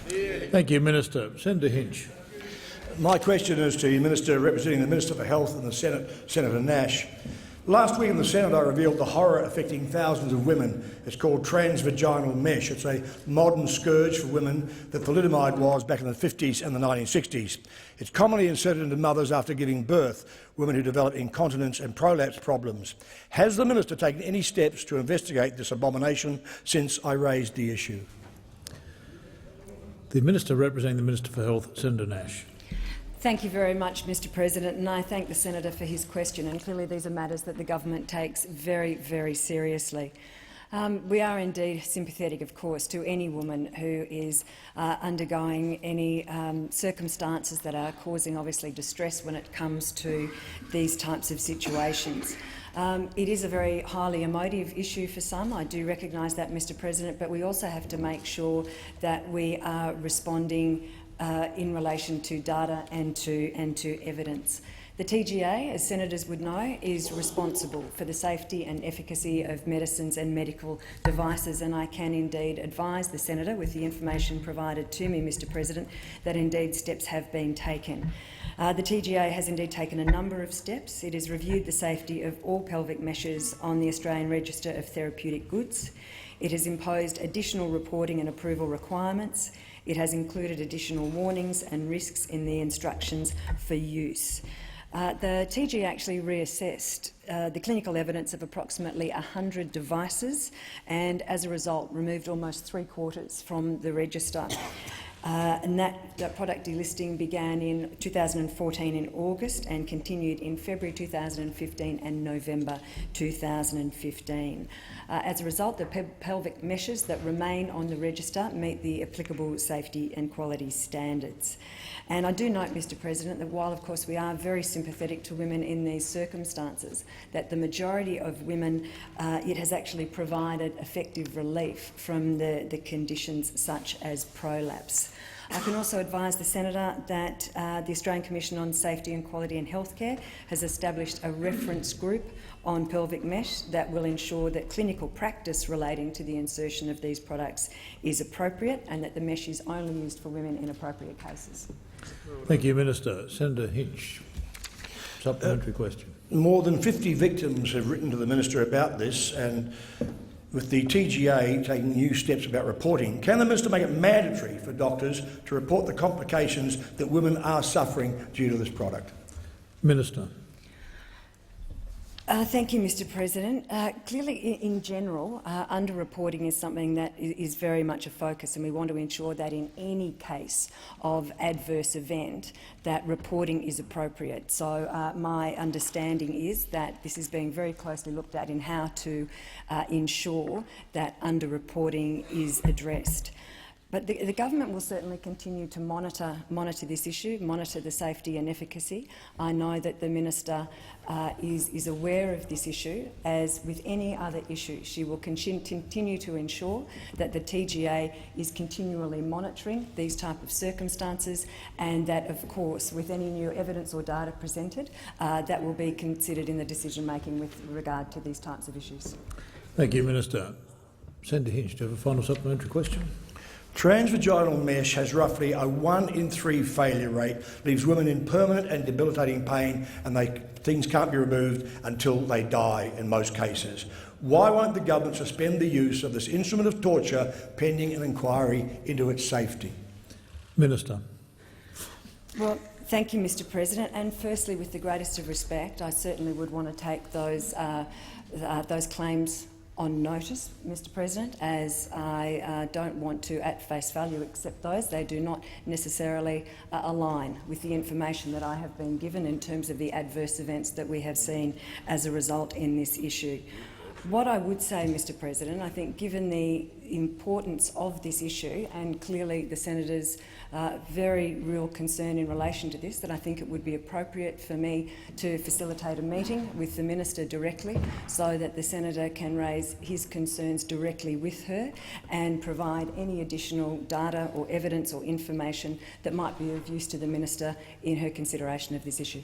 Thank you, Minister. Senator Hinch. My question is to the Minister representing the Minister for Health in the Senate, Senator Nash. Last week in the Senate I revealed the horror affecting thousands of women. It's called transvaginal mesh. It's a modern scourge for women that thalidomide was back in the 50s and the 1960s. It's commonly inserted into mothers after giving birth, women who develop incontinence and prolapse problems. Has the Minister taken any steps to investigate this abomination since I raised the issue? The Minister representing the Minister for Health, Senator Nash. Thank you very much, Mr President, and I thank the senator for his question. And clearly these are matters that the government takes very, very seriously. We are indeed sympathetic, of course, to any woman who is undergoing any circumstances that are causing, obviously, distress when it comes to these types of situations. It is a very highly emotive issue for some. I do recognise that, Mr President, but we also have to make sure that we are responding in relation to data and to evidence. The TGA, as senators would know, is responsible for the safety and efficacy of medicines and medical devices, and I can indeed advise the senator, with the information provided to me, Mr President, that indeed steps have been taken. The TGA has indeed taken a number of steps. It has reviewed the safety of all pelvic meshes on the Australian Register of Therapeutic Goods. It has imposed additional reporting and approval requirements. It has included additional warnings and risks in the instructions for use. The TGA actually reassessed the clinical evidence of approximately 100 devices and, as a result, removed almost 3/4 from the register. And that product delisting began in 2014 in August and continued in February 2015 and November 2015. As a result, the pelvic meshes that remain on the register meet the applicable safety and quality standards. And I do note, Mr President, that while of course we are very sympathetic to women in these circumstances, that the majority of women, it has actually provided effective relief from the conditions such as prolapse. I can also advise the senator that the Australian Commission on Safety and Quality in Healthcare has established a reference group on pelvic mesh that will ensure that clinical practice relating to the insertion of these products is appropriate and that the mesh is only used for women in appropriate cases. Thank you, Minister. Senator Hinch. Supplementary question. More than 50 victims have written to the Minister about this, and with the TGA taking new steps about reporting, can the Minister make it mandatory for doctors to report the complications that women are suffering due to this product? Minister. Thank you, Mr President. Clearly, in general, underreporting is something that is very much a focus, and we want to ensure that in any case of adverse event that reporting is appropriate. So my understanding is that this is being very closely looked at in how to ensure that underreporting is addressed. But the government will certainly continue to monitor this issue, monitor the safety and efficacy. I know that the minister is aware of this issue. As with any other issue, she will continue to ensure that the TGA is continually monitoring these type of circumstances, and that, of course, with any new evidence or data presented, that will be considered in the decision-making with regard to these types of issues. Thank you, Minister. Senator Hinch, do you have a final supplementary question? Transvaginal mesh has roughly a 1 in 3 failure rate, leaves women in permanent and debilitating pain, and things can't be removed until they die in most cases. Why won't the government suspend the use of this instrument of torture pending an inquiry into its safety? Minister. Well, thank you, Mr President. And firstly, with the greatest of respect, I certainly would want to take those claims on notice, Mr President, as I don't want to, at face value, accept those. They do not necessarily align with the information that I have been given in terms of the adverse events that we have seen as a result in this issue. What I would say, Mr President, I think given the importance of this issue and clearly the senator's very real concern in relation to this, that I think it would be appropriate for me to facilitate a meeting with the minister directly so that the senator can raise his concerns directly with her and provide any additional data or evidence or information that might be of use to the minister in her consideration of this issue.